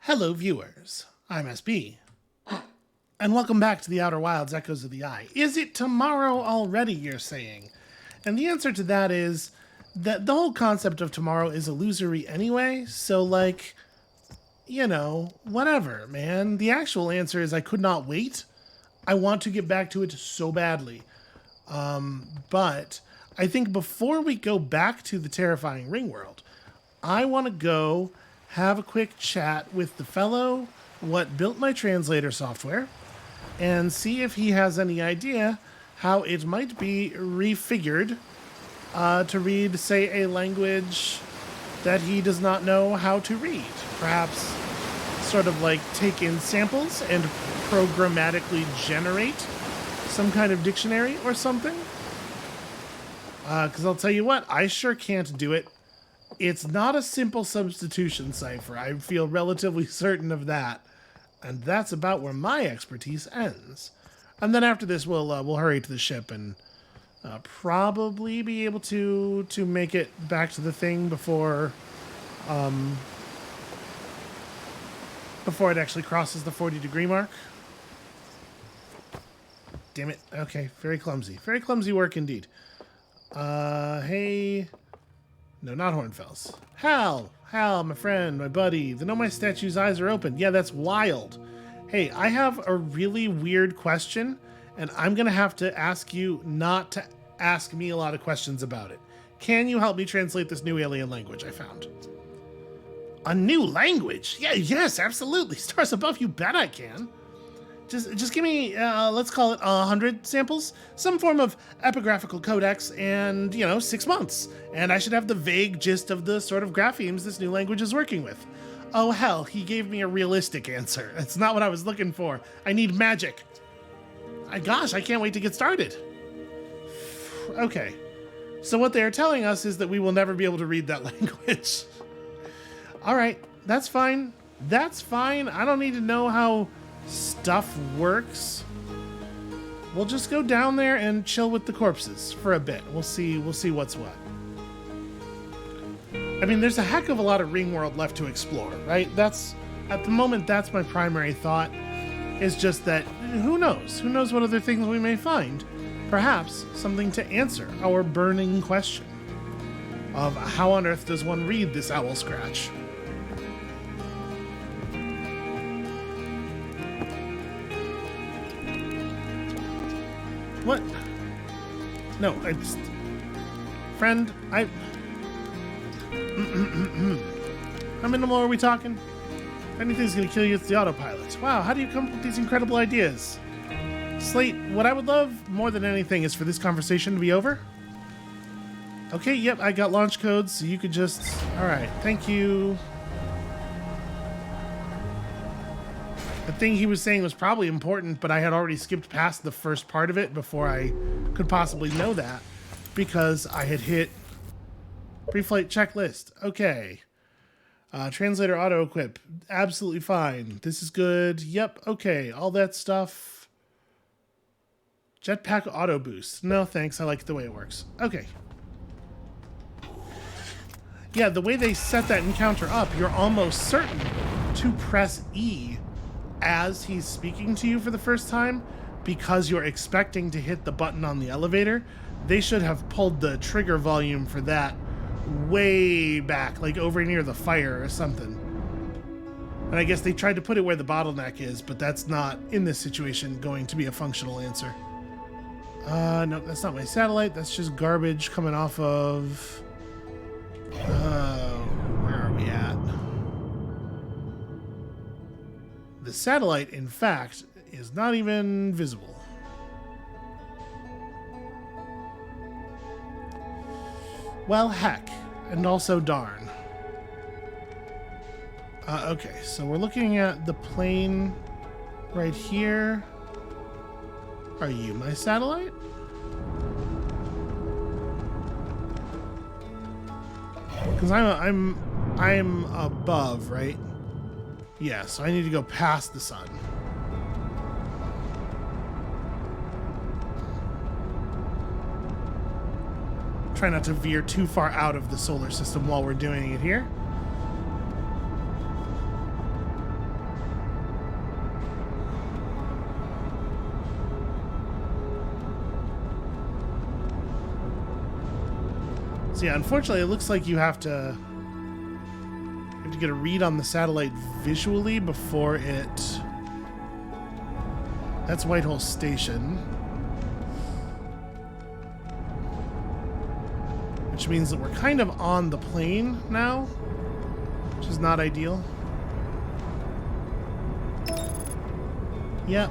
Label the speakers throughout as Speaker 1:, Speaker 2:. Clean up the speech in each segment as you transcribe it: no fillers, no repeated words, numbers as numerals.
Speaker 1: Hello, viewers. I'm SB. And welcome back to the Outer Wilds Echoes of the Eye. Is it tomorrow already, you're saying? And the answer to that is that the whole concept of tomorrow is illusory anyway, so, like, you know, whatever, man. The actual answer is I could not wait. I want to get back to it so badly. But I think before we go back to the terrifying ring world, I want to go have a quick chat with the fellow what built my translator software and see if he has any idea how it might be refigured to read, say, a language that he does not know how to read. Perhaps sort of like take in samples and programmatically generate some kind of dictionary or something. Because I'll tell you what, I sure can't do it. It's not a simple substitution cipher. I feel relatively certain of that. And that's about where my expertise ends. And then after this, we'll hurry to the ship and probably be able to make it back to the thing before it actually crosses the 40-degree mark. Damn it. Okay, very clumsy. Very clumsy work indeed. Hey... No, not Hornfels. Hal, my friend, my buddy. The Know My Statue's eyes are open. Yeah, that's wild. Hey, I have a really weird question, and I'm going to have to ask you not to ask me a lot of questions about it. Can you help me translate this new alien language I found? A new language? Yeah, yes, absolutely. Stars above, you bet I can. Just give me, let's call it 100 samples, some form of epigraphical codex, and, 6 months. And I should have the vague gist of the sort of graphemes this new language is working with. Oh, hell, he gave me a realistic answer. That's not what I was looking for. I need magic. Gosh, I can't wait to get started. Okay. So what they are telling us is that we will never be able to read that language. All right, that's fine. That's fine. I don't need to know how stuff works. We'll just go down there and chill with the corpses for a bit. We'll see what's what. I mean, there's a heck of a lot of ring world left to explore, right? At the moment, that's my primary thought. Is just that who knows what other things we may find. Perhaps something to answer our burning question of how on earth does one read this owl scratch? What? No, friend, how minimal are we talking? If anything's gonna kill you, it's the autopilot. Wow, how do you come up with these incredible ideas? Slate, what I would love more than anything is for this conversation to be over. Okay, yep, I got launch codes, so you could just... Alright, thank you. The thing he was saying was probably important, but I had already skipped past the first part of it before I could possibly know that, because I had hit pre-flight checklist. Okay. Translator auto-equip. Absolutely fine. This is good. Yep, okay. All that stuff. Jetpack auto boost. No, thanks. I like the way it works. Okay. Yeah, the way they set that encounter up, you're almost certain to press E as he's speaking to you for the first time, because you're expecting to hit the button on the elevator. They should have pulled the trigger volume for that way back, like over near the fire or something. And I guess they tried to put it where the bottleneck is, but that's not, in this situation, going to be a functional answer. No, that's not my satellite. That's just garbage coming off of... where are we at? The satellite, in fact, is not even visible. Well, heck. And also darn. Okay, so we're looking at the plane right here. Are you my satellite? Because I'm above, right? Yeah, so I need to go past the sun. Try not to veer too far out of the solar system while we're doing it here. So yeah, unfortunately, it looks like you have to get a read on the satellite visually before it... That's Whitehall Station. Which means that we're kind of on the plane now, which is not ideal. Yep.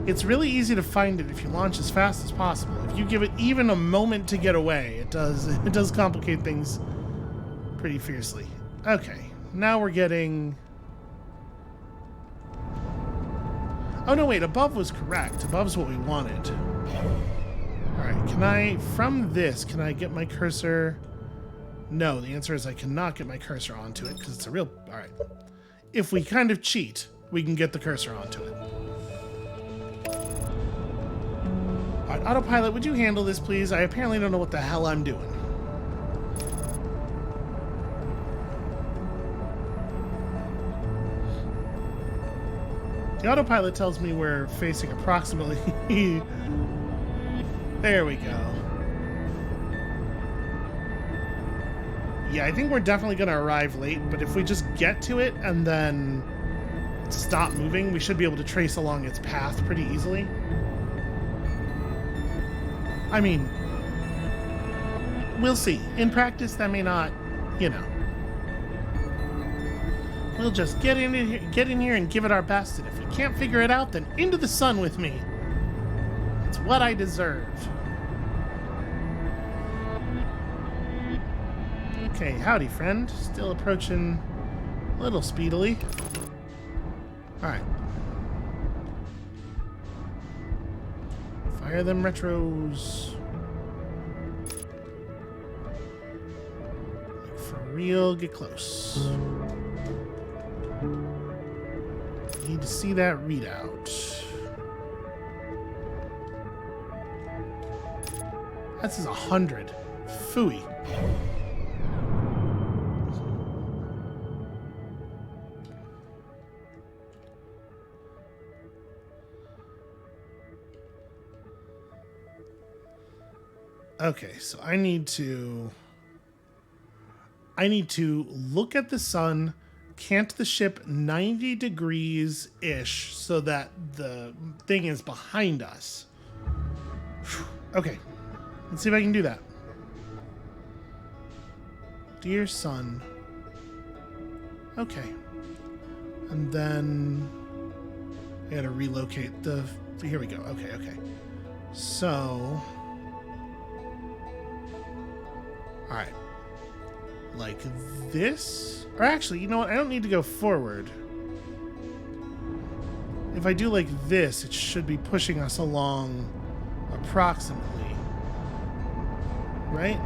Speaker 1: It's really easy to find it if you launch as fast as possible. If you give it even a moment to get away, it does complicate things pretty fiercely. Okay, now we're getting... Oh no, wait, above was correct. Above's what we wanted. Alright, can I, from this, can I get my cursor? No, the answer is I cannot get my cursor onto it because it's a real... Alright. If we kind of cheat, we can get the cursor onto it. Alright, autopilot, would you handle this, please? I apparently don't know what the hell I'm doing. The autopilot tells me we're facing approximately... There we go. Yeah, I think we're definitely going to arrive late, but if we just get to it and then stop moving, we should be able to trace along its path pretty easily. I mean, we'll see. In practice, that may not, you know. We'll just get in here and give it our best, and if we can't figure it out, then into the sun with me. It's what I deserve. Okay, howdy, friend. Still approaching a little speedily. Alright. Fire them retros. Like for real, get close. Need to see that readout. That says 100. Phooey. Okay, so I need to look at the sun, cant the ship 90 degrees-ish so that the thing is behind us. Okay, let's see if I can do that. Dear sun. Okay. And then I gotta relocate the... Here we go. Okay, okay. So... Alright. Like this? Or actually, you know what? I don't need to go forward. If I do like this, it should be pushing us along approximately. Right?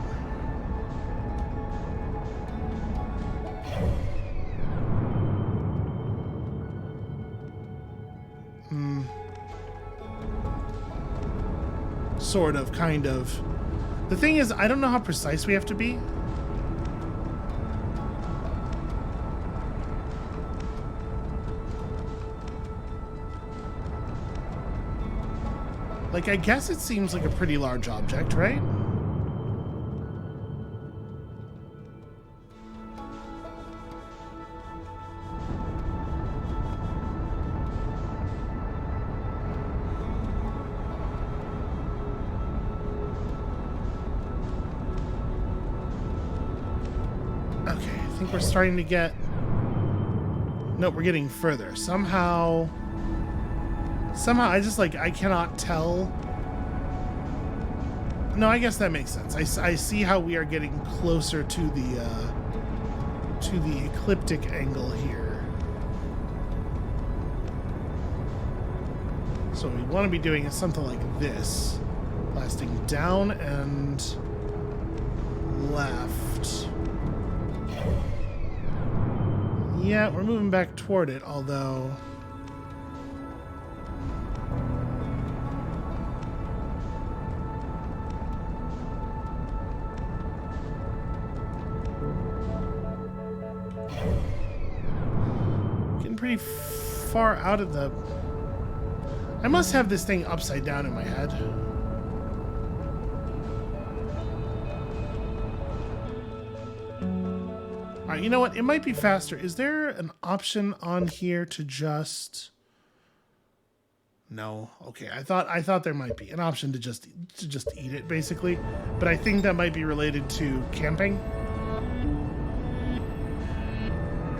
Speaker 1: Sort of, kind of. The thing is, I don't know how precise we have to be. Like, I guess it seems like a pretty large object, right? We're starting to get... Nope, we're getting further. Somehow I just, like, I cannot tell. No, I guess that makes sense. I see how we are getting closer to the ecliptic angle here. So what we want to be doing is something like this. Blasting down and left. Yeah, we're moving back toward it, although... Getting pretty far out of the... I must have this thing upside down in my head. Alright, you know what? It might be faster. Is there an option on here to just... No. Okay, I thought there might be an option to just eat it, basically. But I think that might be related to camping.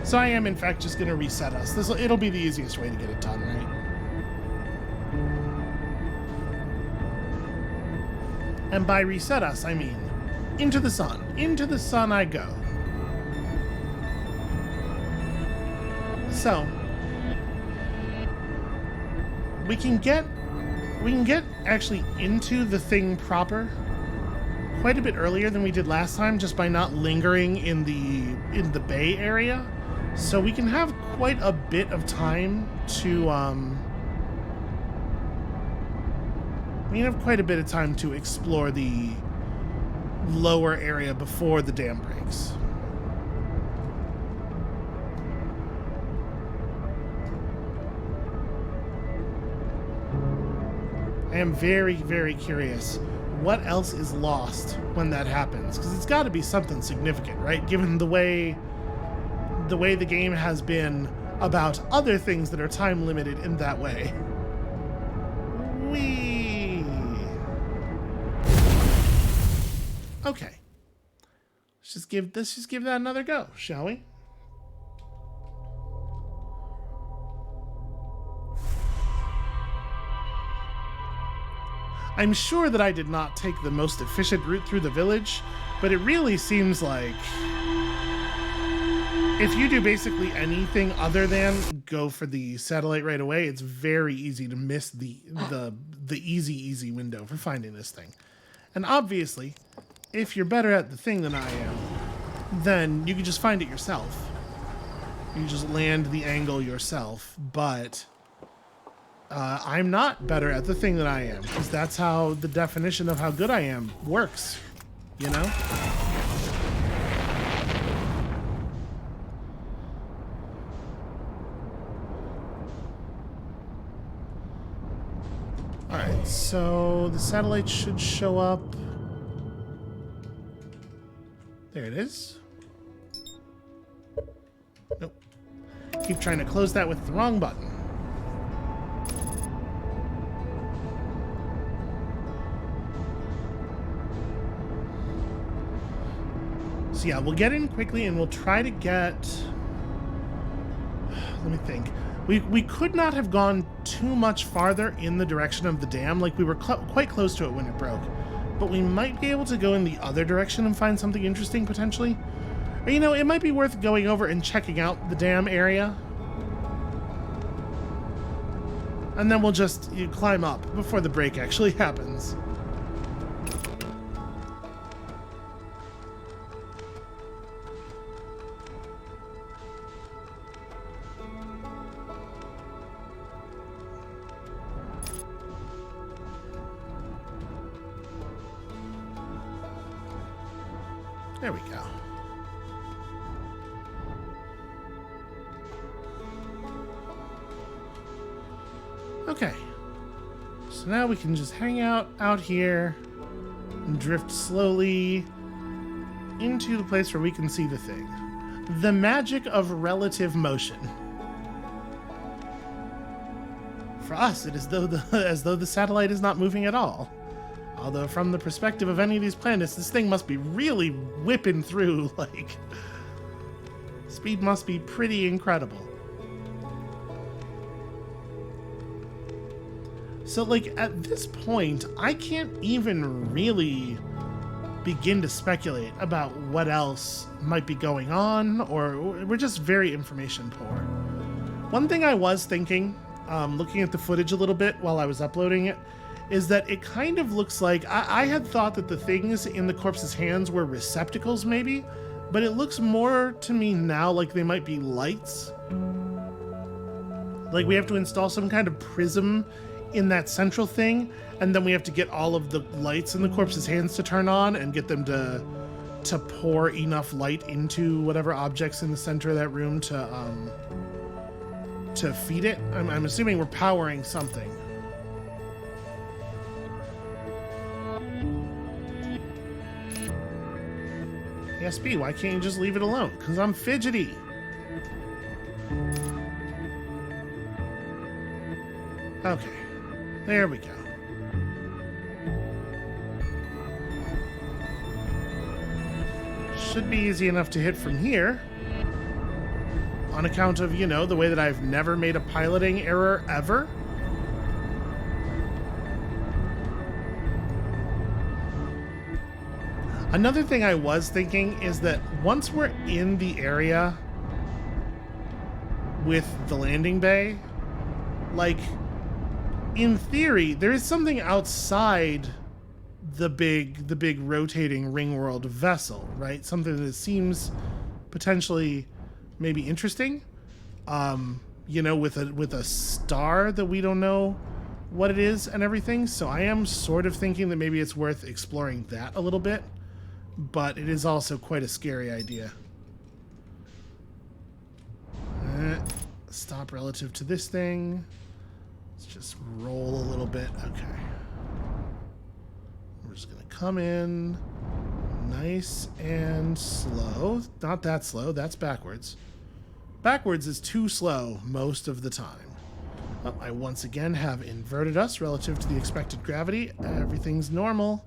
Speaker 1: So I am, in fact, just going to reset us. It'll be the easiest way to get it done, right? And by reset us, I mean into the sun. Into the sun I go. So we can get actually into the thing proper quite a bit earlier than we did last time, just by not lingering in the bay area. So we can have quite a bit of time to explore the lower area before the dam breaks. I am very, very curious what else is lost when that happens, because it's got to be something significant, right? Given the way the game has been about other things that are time limited in that way. Okay. Let's just give that another go, shall we? I'm sure that I did not take the most efficient route through the village, but it really seems like if you do basically anything other than go for the satellite right away, it's very easy to miss the easy window for finding this thing. And obviously, if you're better at the thing than I am, then you can just find it yourself. You just land the angle yourself, but I'm not better at the thing than I am, because that's how the definition of how good I am works, you know? Alright, so the satellite should show up. There it is. Nope. Keep trying to close that with the wrong button. So yeah, we'll get in quickly and we'll try to get... Let me think. We could not have gone too much farther in the direction of the dam. Like, we were quite close to it when it broke. But we might be able to go in the other direction and find something interesting, potentially. Or, you know, it might be worth going over and checking out the dam area. And then we'll just climb up before the break actually happens. There we go. Okay. So now we can just hang out here and drift slowly into the place where we can see the thing. The magic of relative motion. For us, it is as though the satellite is not moving at all. Although from the perspective of any of these planets, this thing must be really whipping through, like... Speed must be pretty incredible. So, like, at this point, I can't even really begin to speculate about what else might be going on, or we're just very information poor. One thing I was thinking, looking at the footage a little bit while I was uploading it, is that it kind of looks like... I had thought that the things in the corpse's hands were receptacles, maybe, but it looks more to me now like they might be lights. Like, we have to install some kind of prism in that central thing, and then we have to get all of the lights in the corpse's hands to turn on and get them to pour enough light into whatever objects in the center of that room to feed it. I'm assuming we're powering something. ASB, why can't you just leave it alone? Because I'm fidgety. Okay, there we go. Should be easy enough to hit from here. On account of, you know, the way that I've never made a piloting error ever. Another thing I was thinking is that once we're in the area with the landing bay, like, in theory, there is something outside the big rotating ring world vessel, right? Something that seems potentially maybe interesting. You know, with a star that we don't know what it is and everything. So I am sort of thinking that maybe it's worth exploring that a little bit. But it is also quite a scary idea. Stop relative to this thing. Let's just roll a little bit. Okay. We're just going to come in nice and slow. Not that slow. That's backwards. Backwards is too slow most of the time. Well, I once again have inverted us relative to the expected gravity. Everything's normal.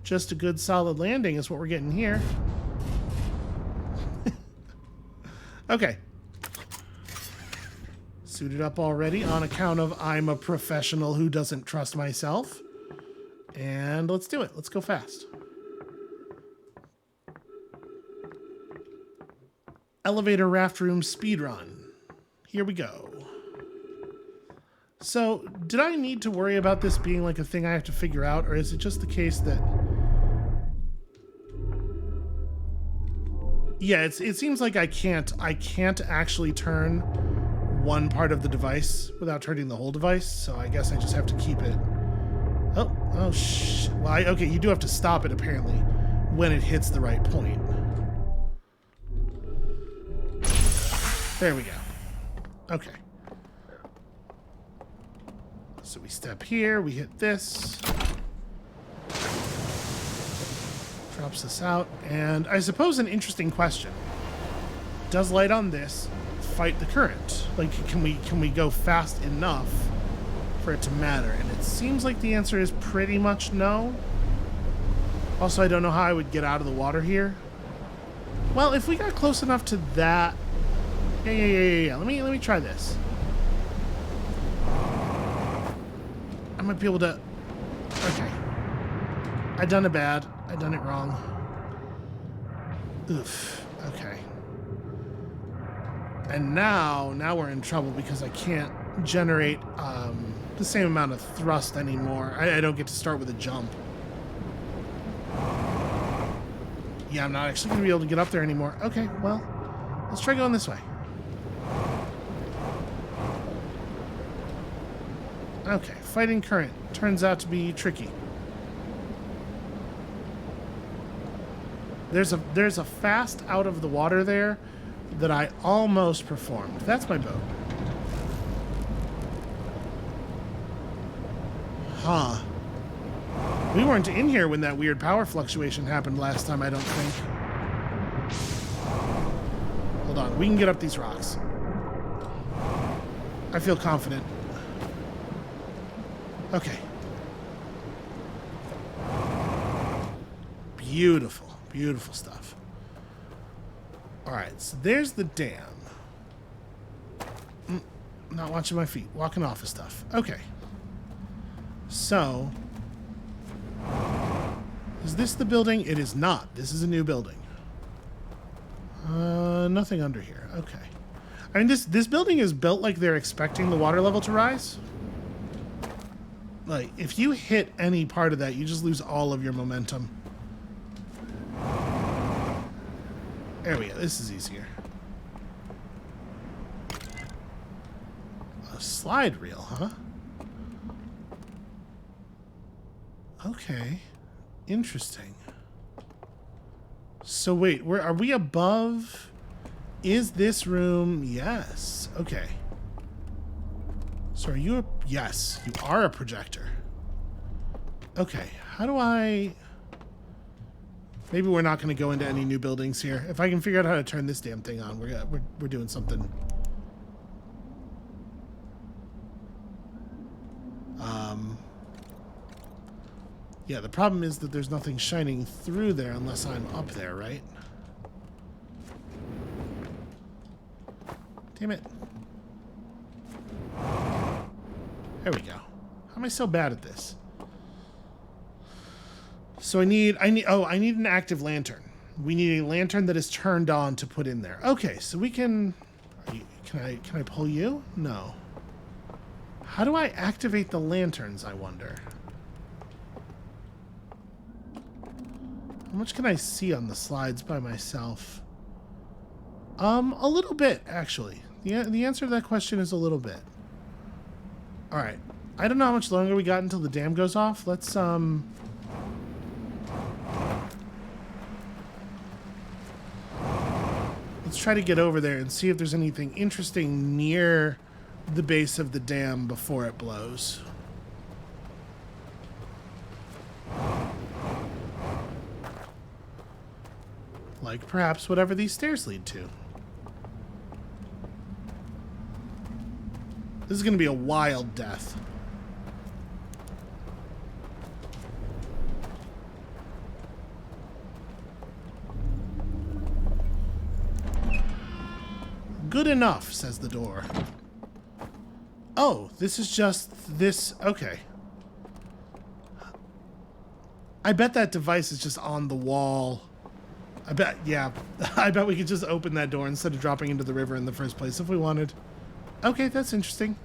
Speaker 1: Just a good solid landing is what we're getting here. Okay. Suited up already on account of I'm a professional who doesn't trust myself. And let's do it. Let's go fast. Elevator raft room speedrun. Here we go. So, did I need to worry about this being like a thing I have to figure out, or is it just the case that... Yeah, it seems like I can't actually turn one part of the device without turning the whole device, so I guess I just have to keep it... Oh, shit. Well, okay, you do have to stop it, apparently, when it hits the right point. There we go. Okay. So we step here, we hit this. Drops this out, and I suppose an interesting question. Does light on this fight the current? Like, can we go fast enough for it to matter? And it seems like the answer is pretty much no. Also, I don't know how I would get out of the water here. Well, if we got close enough to that... Yeah. Let me try this. I might be able to... Okay. I done it bad. I done it wrong. Oof. Okay. And now we're in trouble because I can't generate the same amount of thrust anymore. I don't get to start with a jump. Yeah, I'm not actually going to be able to get up there anymore. Okay, well, let's try going this way. Okay, fighting current. Turns out to be tricky. There's a fast out of the water there that I almost performed. That's my boat. Huh. We weren't in here when that weird power fluctuation happened last time, I don't think. Hold on, we can get up these rocks. I feel confident. Okay. Beautiful. Beautiful stuff. Alright, so there's the dam. Not watching my feet. Walking off of stuff. Okay. So... is this the building? It is not. This is a new building. Nothing under here. Okay. I mean, this building is built like they're expecting the water level to rise. Like, if you hit any part of that, you just lose all of your momentum. There we go. This is easier. A slide reel, huh? Okay. Interesting. So wait, where are we above? Is this room? Yes. Okay. So are you a... Yes, you are a projector. Okay. How do I... Maybe we're not going to go into any new buildings here. If I can figure out how to turn this damn thing on, we're doing something. Yeah, the problem is that there's nothing shining through there unless I'm up there, right? Damn it. There we go. How am I so bad at this? So I need an active lantern. We need a lantern that is turned on to put in there. Okay, so we can... Can I pull you? No. How do I activate the lanterns, I wonder? How much can I see on the slides by myself? A little bit, actually. The answer to that question is a little bit. Alright. I don't know how much longer we got until the dam goes off. Let's try to get over there and see if there's anything interesting near the base of the dam before it blows. Like perhaps whatever these stairs lead to. This is going to be a wild death. Good enough, says the door. Oh, this is just this. Okay. I bet that device is just on the wall. I bet, yeah. I bet we could just open that door instead of dropping into the river in the first place if we wanted. Okay, that's interesting.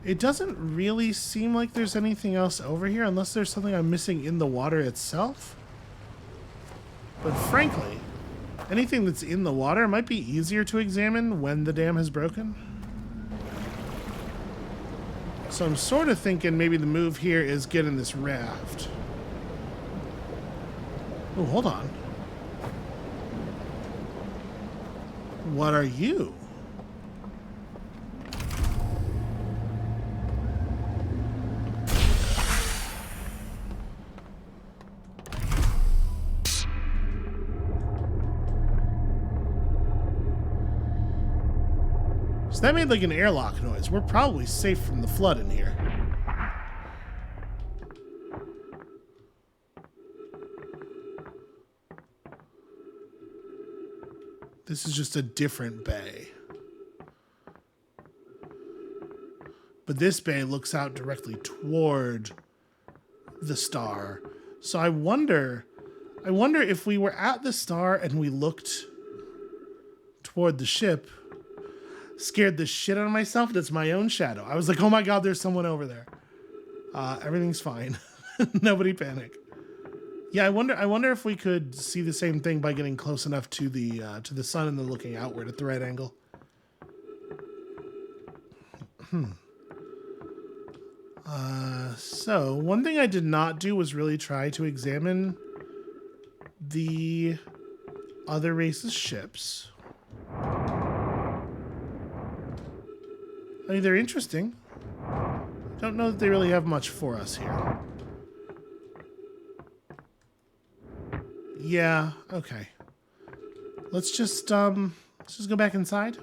Speaker 1: It doesn't really seem like there's anything else over here unless there's something I'm missing in the water itself. But frankly, anything that's in the water might be easier to examine when the dam has broken. So I'm sort of thinking maybe the move here is get in this raft. Oh, hold on. What are you? So that made like an airlock noise. We're probably safe from the flood in here. This is just a different bay. But this bay looks out directly toward the star. So I wonder if we were at the star and we looked toward the ship, scared the shit out of myself. That's my own shadow. I was like, oh my God, there's someone over there. Everything's fine. Nobody panic. Yeah, I wonder if we could see the same thing by getting close enough to the sun and then looking outward at the right angle. So one thing I did not do was really try to examine the other race's ships. I mean, they're interesting. Don't know that they really have much for us here. Yeah, okay. Let's just go back inside.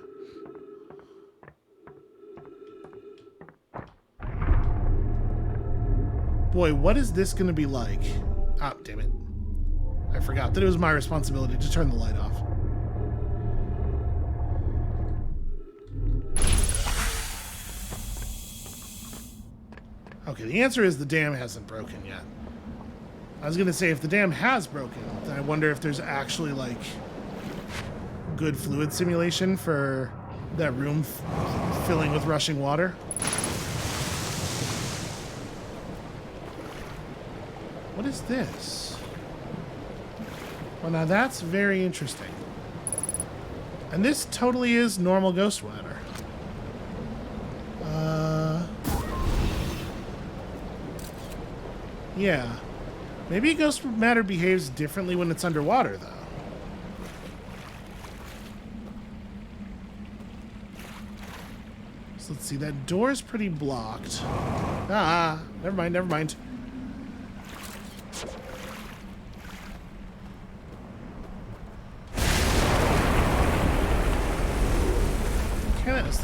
Speaker 1: Boy, what is this gonna be like? Ah, damn it. I forgot that it was my responsibility to turn the light off. Okay, the answer is the dam hasn't broken yet. I was gonna say, if the dam has broken, then I wonder if there's actually, like, good fluid simulation for that room filling with rushing water. What is this? Well, now that's very interesting. And this totally is normal ghost water. Yeah. Maybe ghost matter behaves differently when it's underwater, though. So let's see, that door is pretty blocked. Ah, never mind, never mind.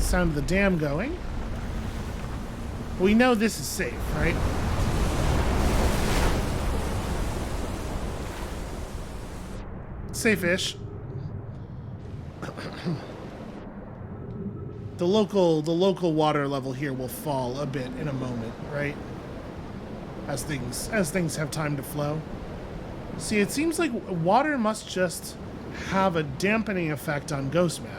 Speaker 1: sound of the dam going. We know this is safe, right? Safe-ish. The local water level here will fall a bit in a moment, right? As things have time to flow. See, it seems like water must just have a dampening effect on ghost matter.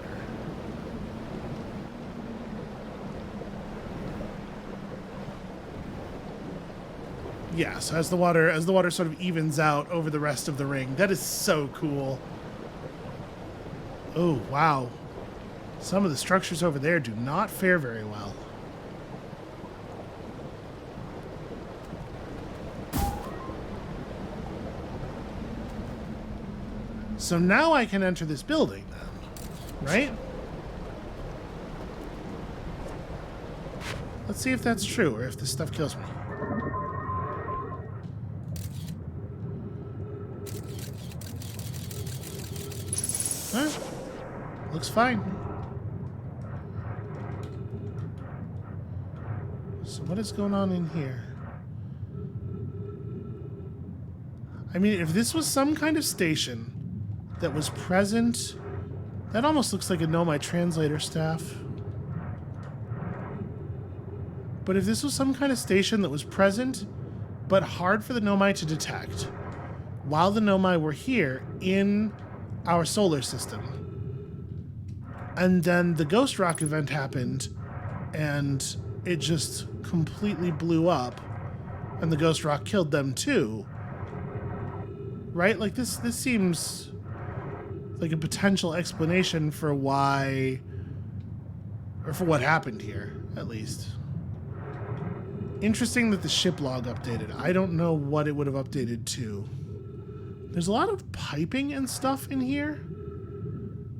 Speaker 1: Yeah, so as the water sort of evens out over the rest of the ring. That is so cool. Oh, wow. Some of the structures over there do not fare very well. So now I can enter this building then, right? Let's see if that's true or if this stuff kills me. Huh? Looks fine. So what is going on in here? I mean, if this was some kind of station that was present, that almost looks like a Nomai translator staff. But if this was some kind of station that was present, but hard for the Nomai to detect, while the Nomai were here in our solar system, and then the Ghost Rock event happened, and it just completely blew up, and the Ghost Rock killed them too, right? Like this seems like a potential explanation for why, or for what happened here, at least. Interesting that the ship log updated. I don't know what it would have updated to. There's a lot of piping and stuff in here,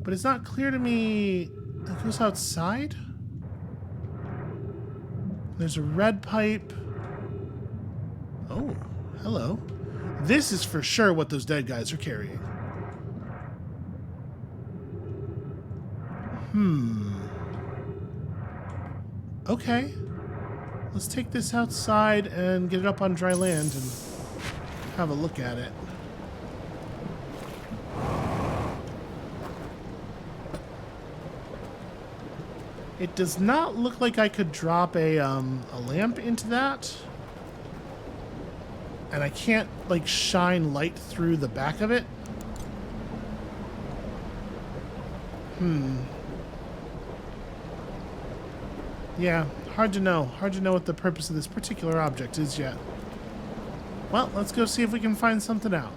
Speaker 1: but it's not clear to me. It goes outside. There's a red pipe. Oh, hello. This is for sure what those dead guys are carrying. Okay. Let's take this outside and get it up on dry land and have a look at it. It does not look like I could drop a lamp into that. And I can't, like, shine light through the back of it. Yeah, hard to know. Hard to know what the purpose of this particular object is yet. Well, let's go see if we can find something out.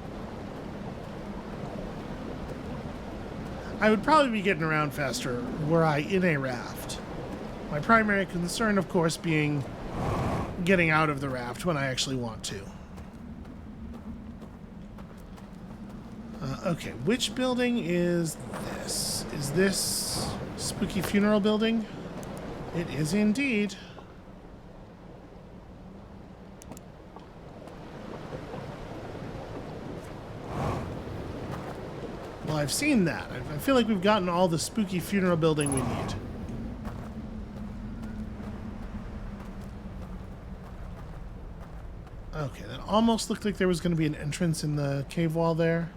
Speaker 1: I would probably be getting around faster were I in a raft. My primary concern, of course, being getting out of the raft when I actually want to. Okay, which building is this? Is this Spooky Funeral Building? It is indeed. Well, I've seen that. I feel like we've gotten all the Spooky Funeral Building we need. Okay, that almost looked like there was going to be an entrance in the cave wall there.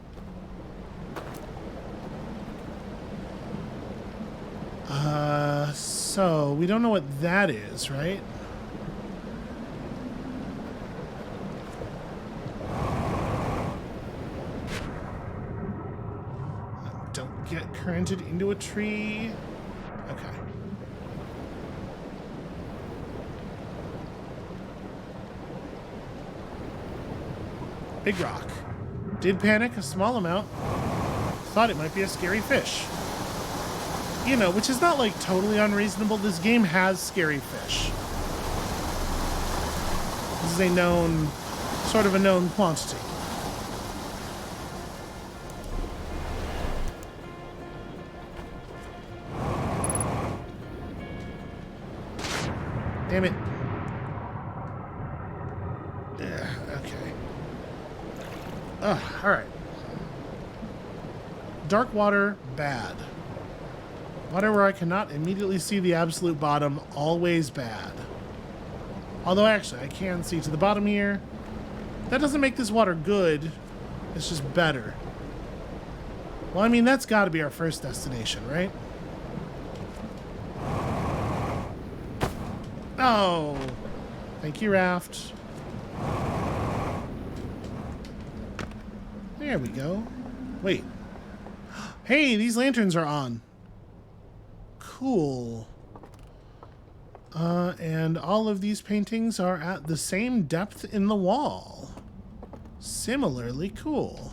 Speaker 1: So we don't know what that is, right? Don't get currented into a tree. Okay. Big rock. Did panic a small amount. Thought it might be a scary fish. You know, which is not, like, totally unreasonable. This game has scary fish. This is a known, sort of a known quantity. Damn it. Yeah, okay. Ugh, alright. Dark water, bad. Water where I cannot immediately see the absolute bottom, always bad. Although actually, I can see to the bottom here. That doesn't make this water good. It's just better. Well, I mean, that's got to be our first destination, right? Oh! Thank you, Raft. There we go. Wait. Hey, these lanterns are on. Cool. And all of these paintings are at the same depth in the wall. Similarly cool.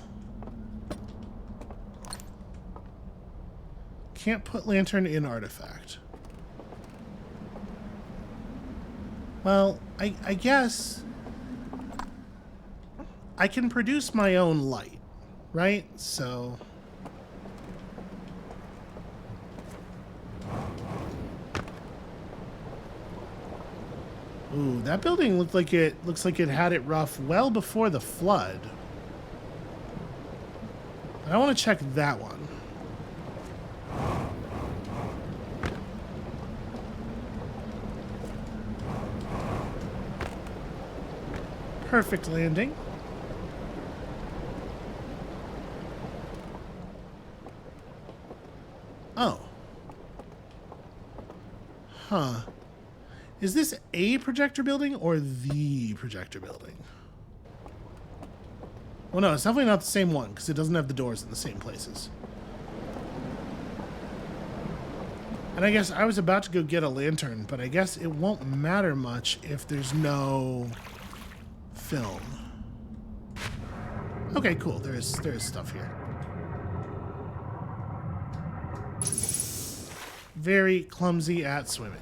Speaker 1: Can't put lantern in artifact. Well, I guess I can produce my own light, right? So... Ooh, that building looks like it had it rough well before the flood. I want to check that one. Perfect landing. Oh. Huh. Is this a projector building or the projector building? Well, no, it's definitely not the same one because it doesn't have the doors in the same places. And I guess I was about to go get a lantern, but I guess it won't matter much if there's no film. Okay, cool. There is stuff here. Very clumsy at swimming.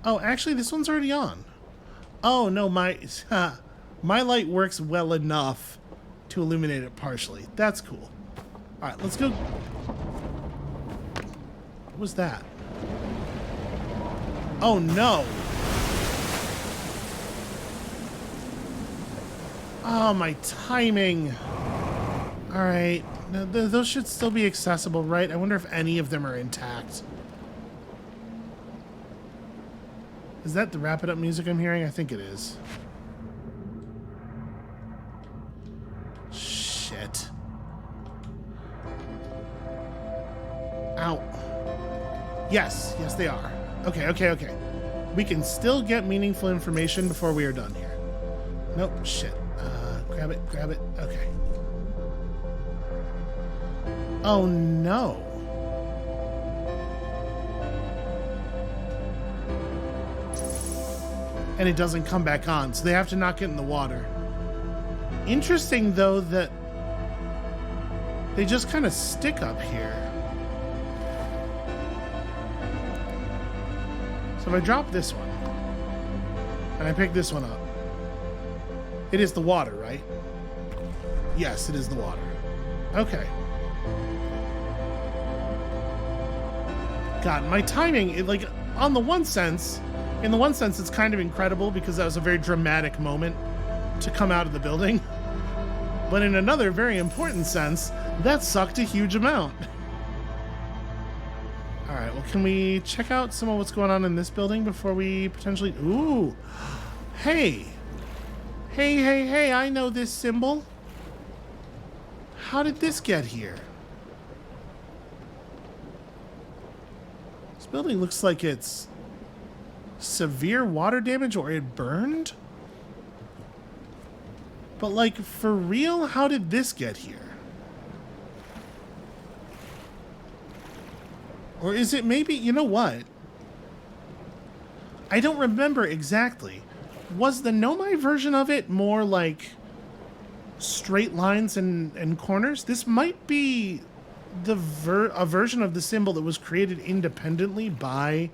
Speaker 1: Oh, actually, this one's already on. Oh, no, my light works well enough to illuminate it partially. That's cool. All right, let's go. What was that? Oh, no. Oh, my timing. All right. Now, those should still be accessible, right? I wonder if any of them are intact. Is that the wrap it up music I'm hearing? I think it is. Shit. Ow. Yes, they are. Okay. We can still get meaningful information before we are done here. Nope, shit. Grab it. Okay. Oh no. And it doesn't come back on, so they have to not get in the water. Interesting, though, that they just kind of stick up here. So if I drop this one, and I pick this one up, it is the water, right? Yes, it is the water. Okay. God, my timing, in the one sense, it's kind of incredible because that was a very dramatic moment to come out of the building. But in another very important sense, that sucked a huge amount. All right, well, can we check out some of what's going on in this building before we potentially... Ooh. Hey, I know this symbol. How did this get here? This building looks like it's severe water damage or it burned? But for real, how did this get here? Or is it maybe, you know what? I don't remember exactly. Was the Nomai version of it more like straight lines and corners? This might be a version of the symbol that was created independently by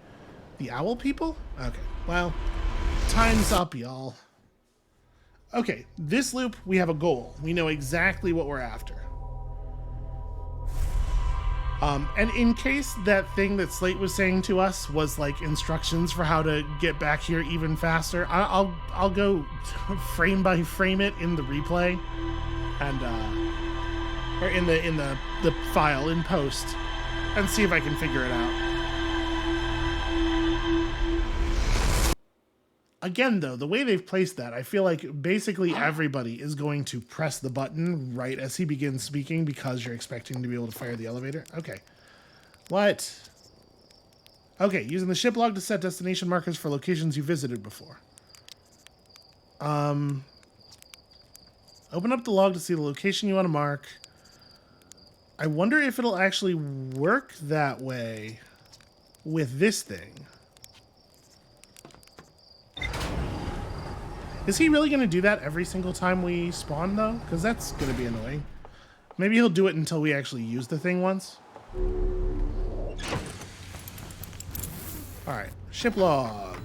Speaker 1: the owl people? Okay, well, time's up, y'all. Okay, this loop, we have a goal. We know exactly what we're after. And in case that thing that Slate was saying to us was instructions for how to get back here even faster, I'll go frame by frame it in the replay and or in the file in post and see if I can figure it out. Again, though, the way they've placed that, I feel like basically everybody is going to press the button right as he begins speaking because you're expecting to be able to fire the elevator. Okay. What? Okay, using the ship log to set destination markers for locations you visited before. Open up the log to see the location you want to mark. I wonder if it'll actually work that way with this thing. Is he really going to do that every single time we spawn, though? Because that's going to be annoying. Maybe he'll do it until we actually use the thing once. Alright, ship log.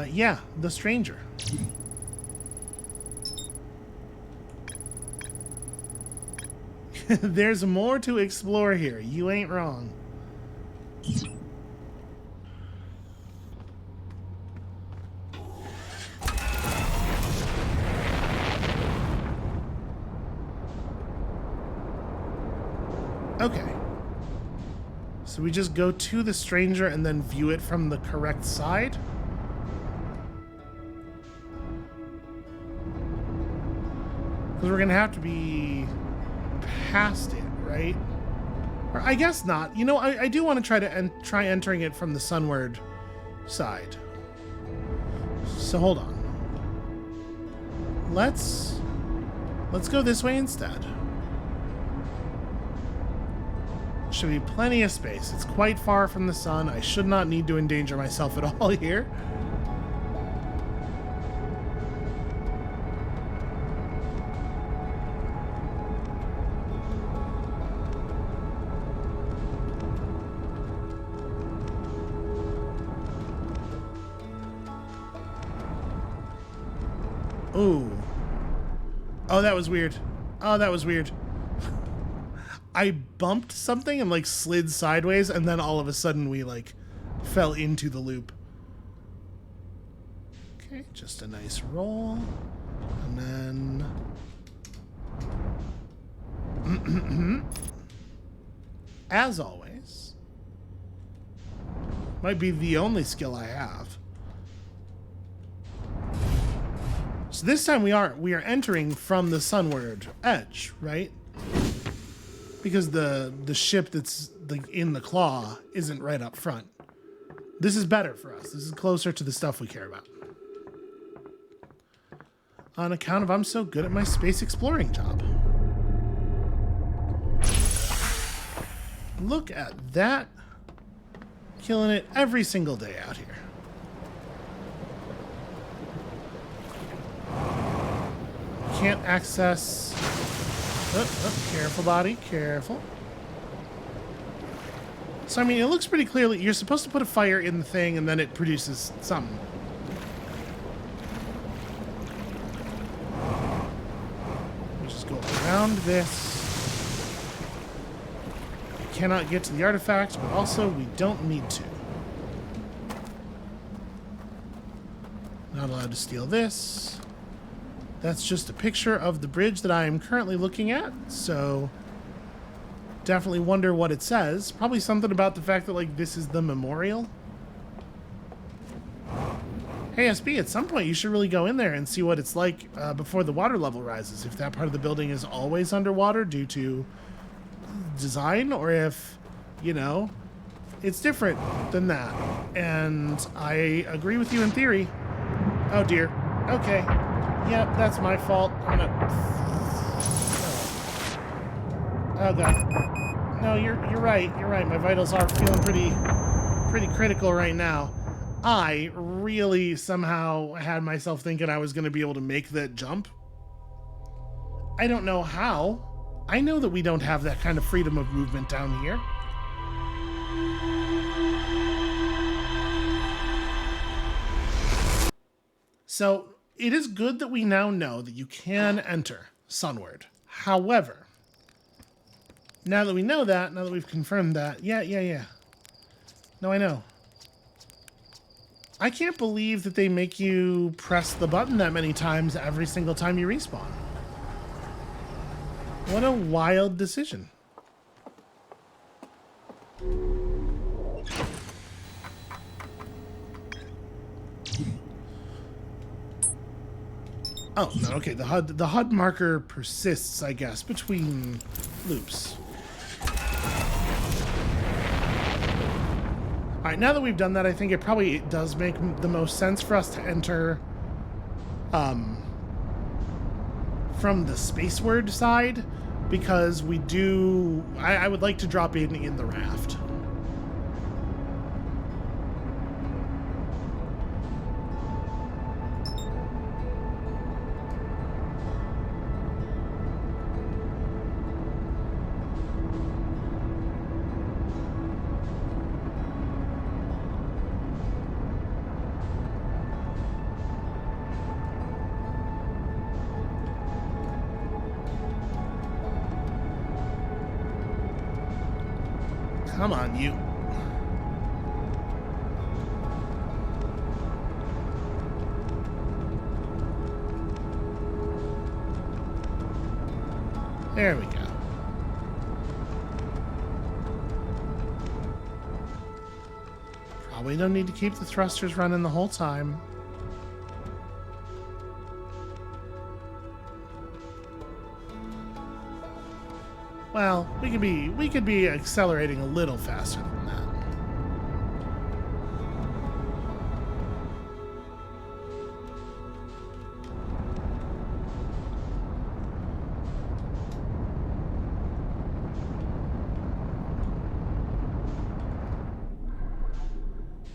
Speaker 1: Yeah, the stranger. There's more to explore here. You ain't wrong. Okay. So we just go to the stranger and then view it from the correct side? Because we're going to have to be past it, right? Or I guess not. You know, I do want to try entering it from the sunward side. So hold on. Let's go this way instead. Should be plenty of space. It's quite far from the sun. I should not need to endanger myself at all here. Ooh. Oh, that was weird. Oh, that was weird. I bumped something and like slid sideways, and then all of a sudden we like fell into the loop. Okay, just a nice roll. And then as always, might be the only skill I have. So this time we are entering from the sunward edge, right? Because the ship that's like in the claw isn't right up front. This is better for us. This is closer to the stuff we care about. On account of I'm so good at my space exploring job. Look at that. Killing it every single day out here. Can't access... careful, body. Careful. So, I mean, it looks pretty clearly... You're supposed to put a fire in the thing, and then it produces something. We just go around this. We cannot get to the artifact, but also we don't need to. Not allowed to steal this. That's just a picture of the bridge that I am currently looking at, so definitely wonder what it says. Probably something about the fact that, like, this is the memorial. Hey, SB, at some point you should really go in there and see what it's like before the water level rises. If that part of the building is always underwater due to design, or if, you know, it's different than that. And I agree with you in theory. Oh, dear. Okay. Yep, that's my fault. I'm gonna... Oh god. No, you're right. You're right. My vitals are feeling pretty critical right now. I really somehow had myself thinking I was going to be able to make that jump. I don't know how. I know that we don't have that kind of freedom of movement down here. So it is good that we now know that you can enter Sunward. However, now that we know that, now that we've confirmed that, yeah. No, I know. I can't believe that they make you press the button that many times every single time you respawn. What a wild decision. Oh, no, okay, the HUD marker persists, I guess, between loops. Alright, now that we've done that, I think it does make the most sense for us to enter from the spaceward side, because we do... I would like to drop in the raft. Come on, you. There we go. Probably don't need to keep the thrusters running the whole time. Well, we could be accelerating a little faster than that.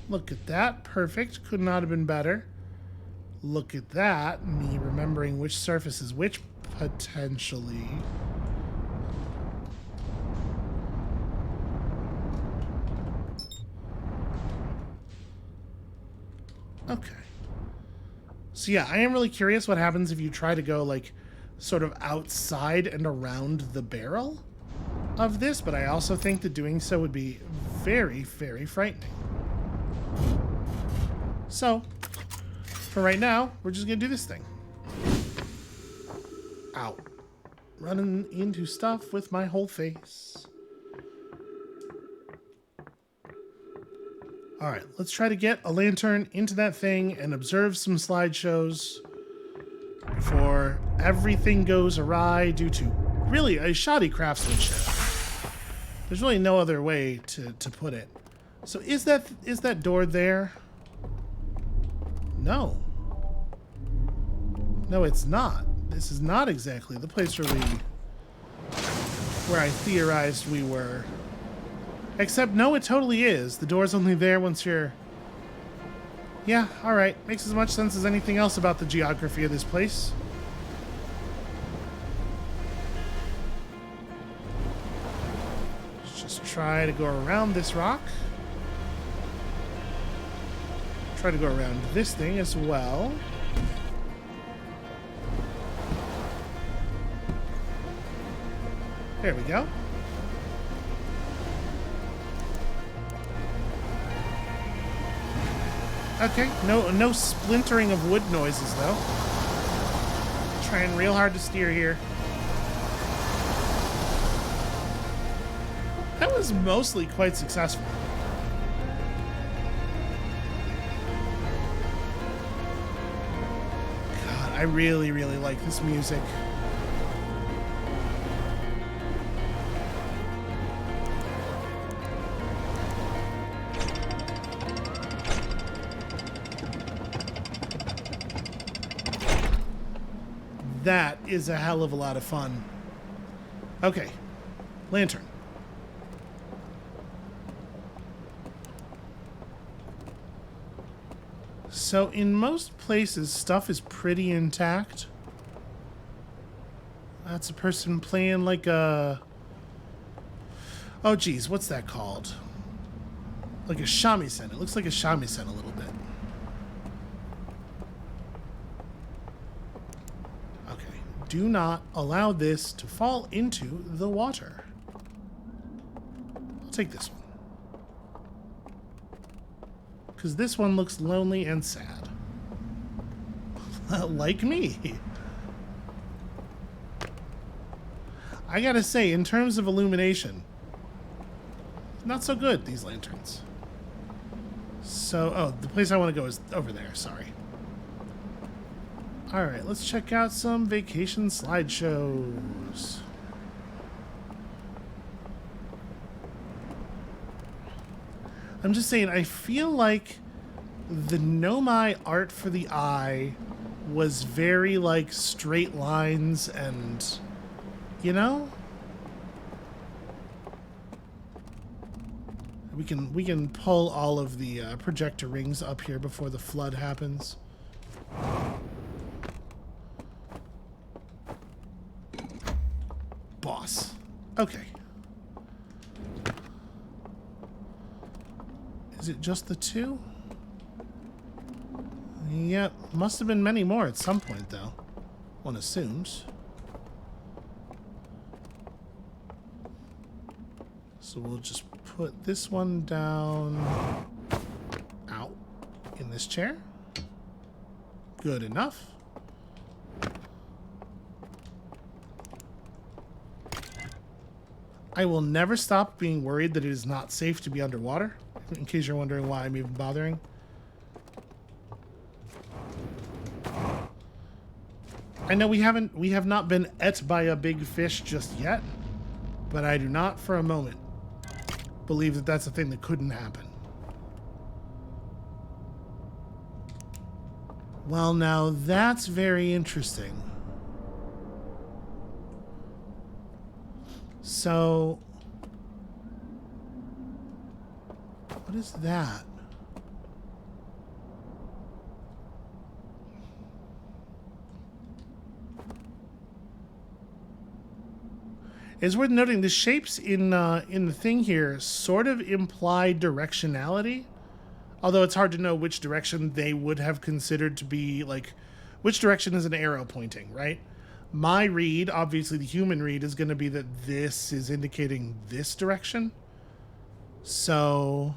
Speaker 1: Look at that. Perfect. Could not have been better. Look at that. Me remembering which surface is which, potentially. Okay. So yeah, I am really curious what happens if you try to go, like, sort of outside and around the barrel of this, but I also think that doing so would be very, very frightening. So, for right now, we're just gonna do this thing. Ow. Running into stuff with my whole face. Alright, let's try to get a lantern into that thing and observe some slideshows before everything goes awry due to really a shoddy craftsmanship. There's really no other way to put it. So is that door there? No. No, it's not. This is not exactly the place where I theorized we were. Except, no, it totally is. The door's only there once you're... Yeah, alright. Makes as much sense as anything else about the geography of this place. Let's just try to go around this rock. Try to go around this thing as well. There we go. Okay, no splintering of wood noises, though. Trying real hard to steer here. That was mostly quite successful. God, I really, really like this music. That is a hell of a lot of fun. Okay. Lantern. So in most places, stuff is pretty intact. That's a person playing like a... Oh, geez, what's that called? Like a shamisen. It looks like a shamisen a little bit. Do not allow this to fall into the water. I'll take this one. Because this one looks lonely and sad. Like me. I gotta say, in terms of illumination, not so good, these lanterns. So, oh, the place I want to go is over there, sorry. Alright, let's check out some vacation slideshows. I'm just saying, I feel like the Nomai art for the eye was very, like, straight lines and, you know? We can pull all of the projector rings up here before the flood happens. Boss. Okay. Is it just the two? Yep. Must have been many more at some point, though. One assumes. So we'll just put this one down out in this chair. Good enough. I will never stop being worried that it is not safe to be underwater, in case you're wondering why I'm even bothering. I know we have not been et by a big fish just yet, but I do not for a moment believe that that's a thing that couldn't happen. Well, now that's very interesting. So, what is that? It's worth noting the shapes in the thing here sort of imply directionality, although it's hard to know which direction they would have considered to be, like, which direction is an arrow pointing, right? My read, obviously the human read, is going to be that this is indicating this direction. So,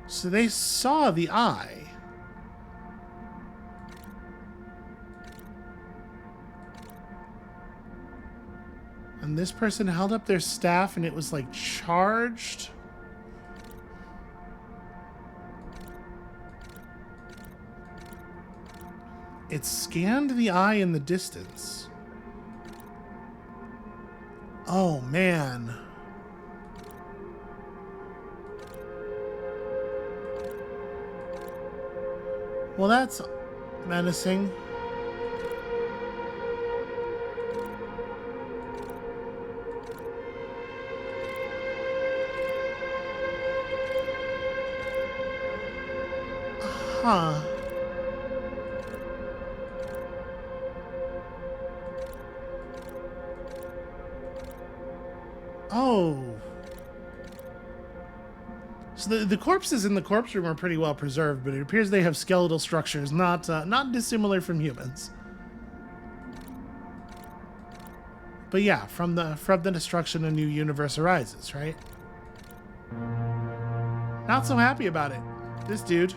Speaker 1: so they saw the eye. And this person held up their staff and it was like charged. It scanned the eye in the distance. Oh, man. Well, that's menacing. Huh. Oh. So the corpses in the corpse room are pretty well preserved, but it appears they have skeletal structures not dissimilar from humans. But yeah, from the destruction a new universe arises, right? Not so happy about it. This dude.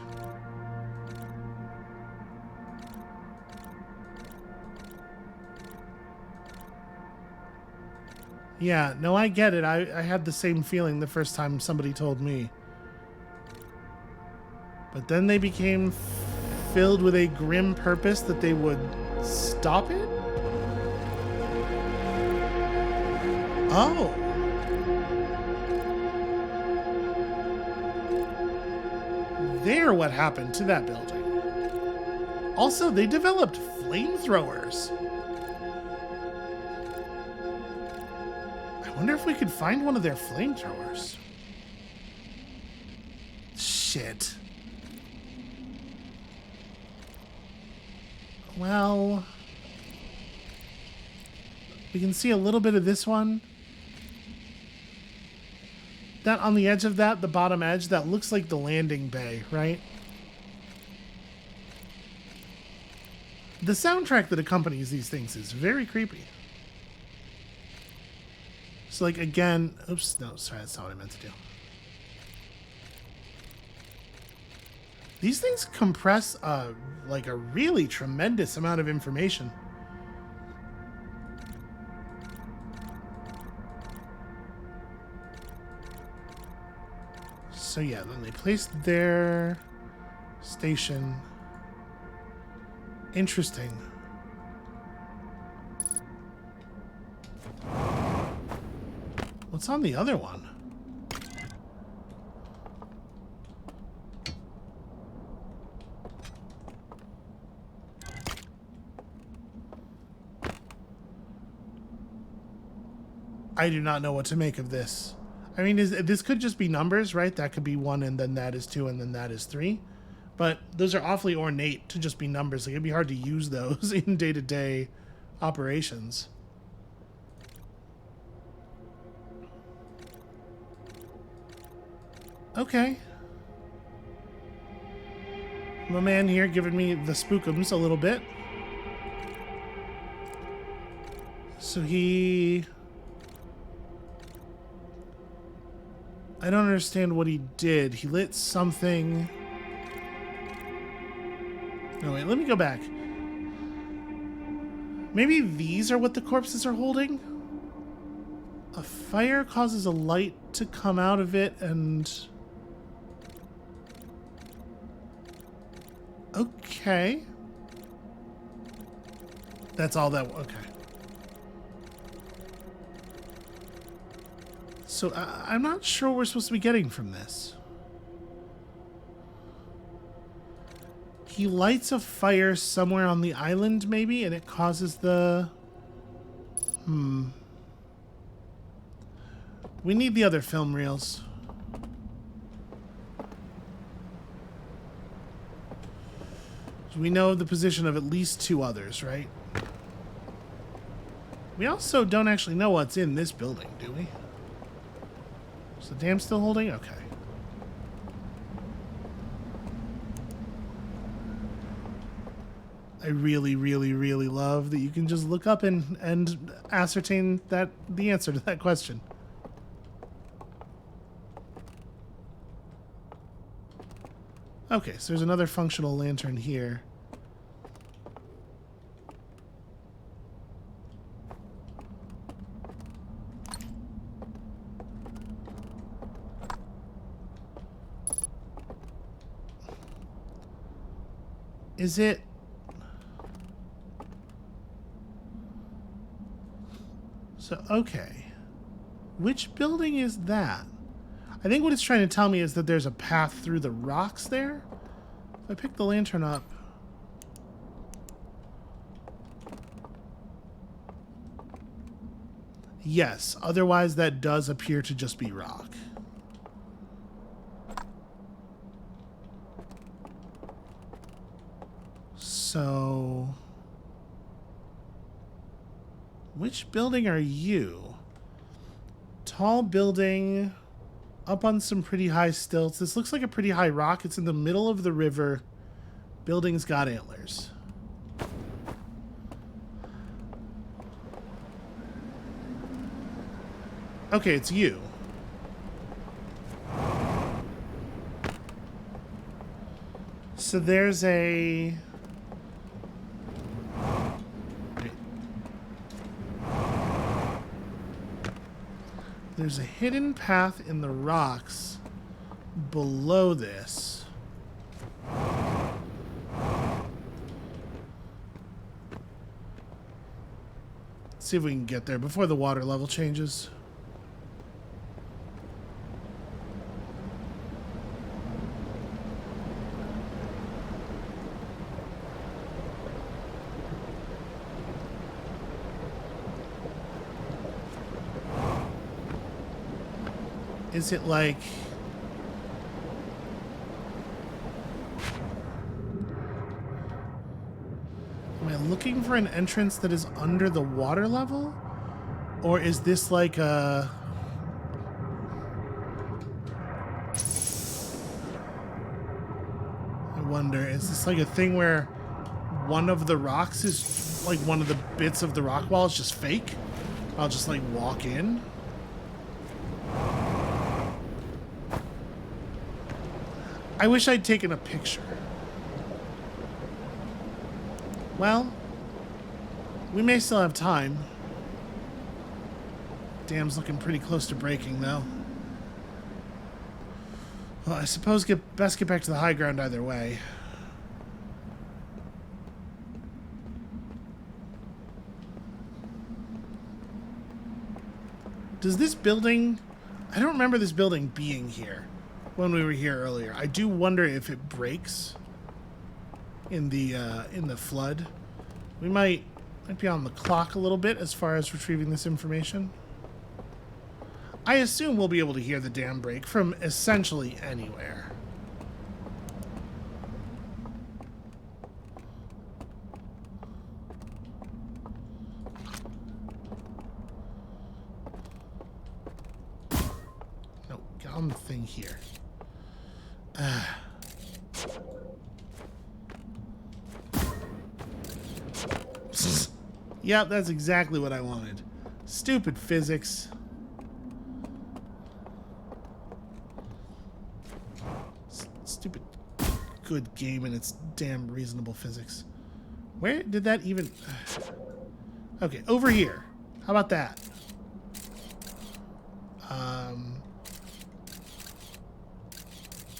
Speaker 1: Yeah, no, I get it. I had the same feeling the first time somebody told me. But then they became filled with a grim purpose that they would stop it? Oh. There, what happened to that building. Also, they developed flamethrowers. I wonder if we could find one of their flamethrowers. Shit. Well, we can see a little bit of this one. That on the edge of that, the bottom edge, that looks like the landing bay, right? The soundtrack that accompanies these things is very creepy. So, like, again... Oops, no, sorry, that's not what I meant to do. These things compress, like, a really tremendous amount of information. So, yeah, then they placed their station. Interesting. What's on the other one? I do not know what to make of this. I mean, this could just be numbers, right? That could be 1, and then that is 2, and then that is 3. But those are awfully ornate to just be numbers. Like, it'd be hard to use those in day-to-day operations. Okay. My man here giving me the spookums a little bit. So he... I don't understand what he did. He lit something... No, wait, let me go back. Maybe these are what the corpses are holding? A fire causes a light to come out of it and... Okay. That's all that... Okay. So I'm not sure what we're supposed to be getting from this. He lights a fire somewhere on the island, maybe, and it causes the... We need the other film reels. So we know the position of at least 2 others, right? We also don't actually know what's in this building, do we? Is the dam still holding? Okay. I really, really, really love that you can just look up and ascertain that the answer to that question. Okay, so there's another functional lantern here. Is it... So, okay. Which building is that? I think what it's trying to tell me is that there's a path through the rocks there. If I pick the lantern up... Yes, otherwise that does appear to just be rock. So... Which building are you? Tall building, up on some pretty high stilts. This looks like a pretty high rock. It's in the middle of the river. Building's got antlers. Okay, it's you. So there's a... There's a hidden path in the rocks below this. Let's see if we can get there before the water level changes. Is it like... Am I looking for an entrance that is under the water level? Or is this like a... I wonder, is this like a thing where one of the rocks is like one of the bits of the rock wall is just fake? I'll just like walk in? I wish I'd taken a picture. Well, we may still have time. Dam's looking pretty close to breaking, though. Well, I suppose best get back to the high ground either way. Does this building... I don't remember this building being here when we were here earlier. I do wonder if it breaks in the flood. We might be on the clock a little bit as far as retrieving this information. I assume we'll be able to hear the dam break from essentially anywhere. No, get on the thing here. Yep, that's exactly what I wanted. Stupid physics. Stupid good game and its damn reasonable physics. Where did that even... Okay, over here. How about that?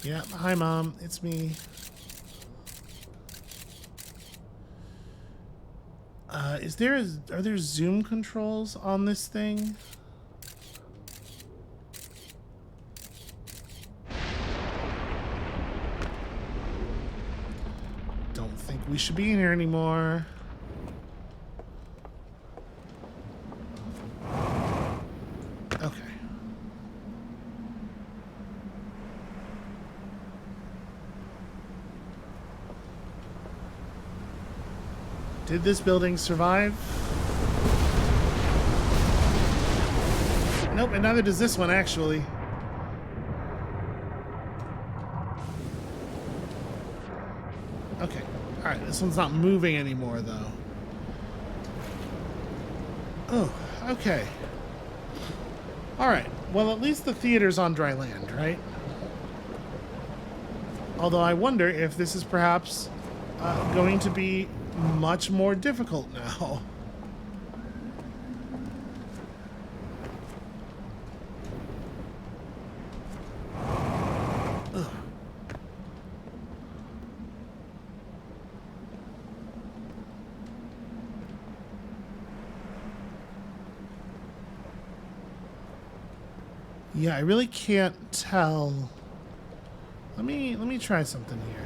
Speaker 1: Yeah, hi Mom, it's me. Are there zoom controls on this thing? Don't think we should be in here anymore. Okay. Did this building survive? Nope, and neither does this one, actually. Okay. Alright, this one's not moving anymore, though. Oh, okay. Alright, well, at least the theater's on dry land, right? Although I wonder if this is perhaps going to be much more difficult now. Ugh. Yeah, I really can't tell. Let me try something here.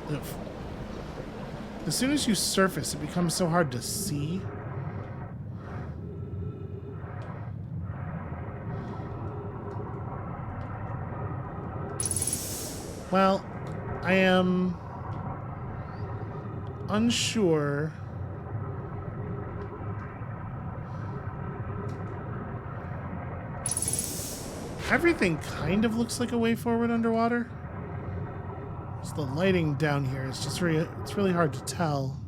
Speaker 1: Ugh. As soon as you surface, it becomes so hard to see. Well, I am unsure. Everything kind of looks like a way forward underwater. Just the lighting down here is just it's really hard to tell.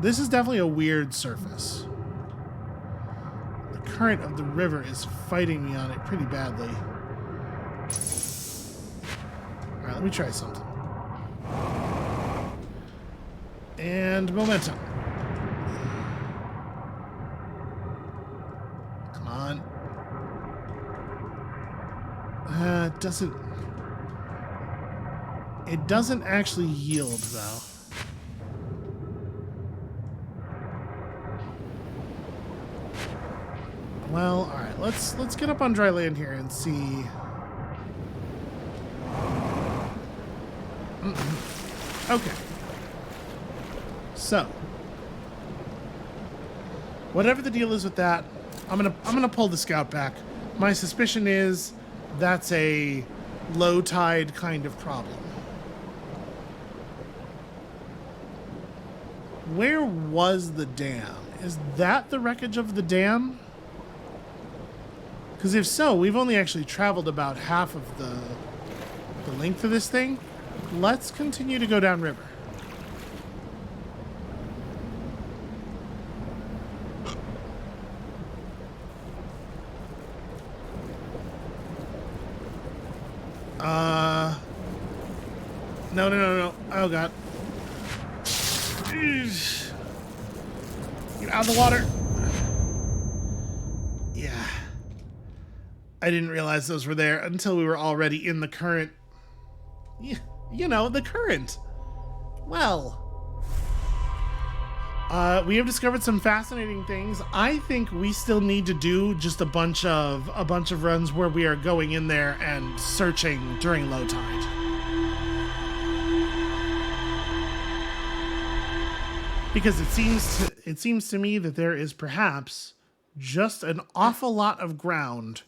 Speaker 1: This is definitely a weird surface. The current of the river is fighting me on it pretty badly. Alright, let me try something. And momentum. Come on. It doesn't actually yield, though. Well, all right. Let's get up on dry land here and see. Okay. So, whatever the deal is with that, I'm gonna pull the scout back. My suspicion is that's a low tide kind of problem. Where was the dam? Is that the wreckage of the dam? Because if so, we've only actually traveled about half of the length of this thing. Let's continue to go downriver. No, no, no, no. Oh, God. Get out of the water. Yeah. I didn't realize those were there until we were already in the current. You know, the current. Well. We have discovered some fascinating things. I think we still need to do just a bunch of runs where we are going in there and searching during low tide. Because it seems to me that there is perhaps just an awful lot of ground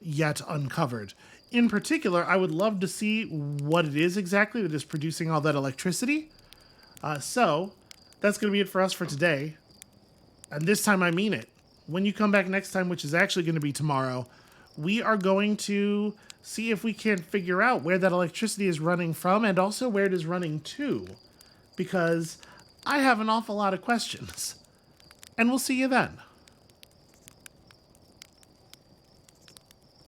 Speaker 1: yet uncovered. In particular, I would love to see what it is exactly that is producing all that electricity. So that's going to be it for us for today. And this time I mean it. When you come back next time, which is actually going to be tomorrow, we are going to see if we can figure out where that electricity is running from and also where it is running to. Because I have an awful lot of questions. And we'll see you then.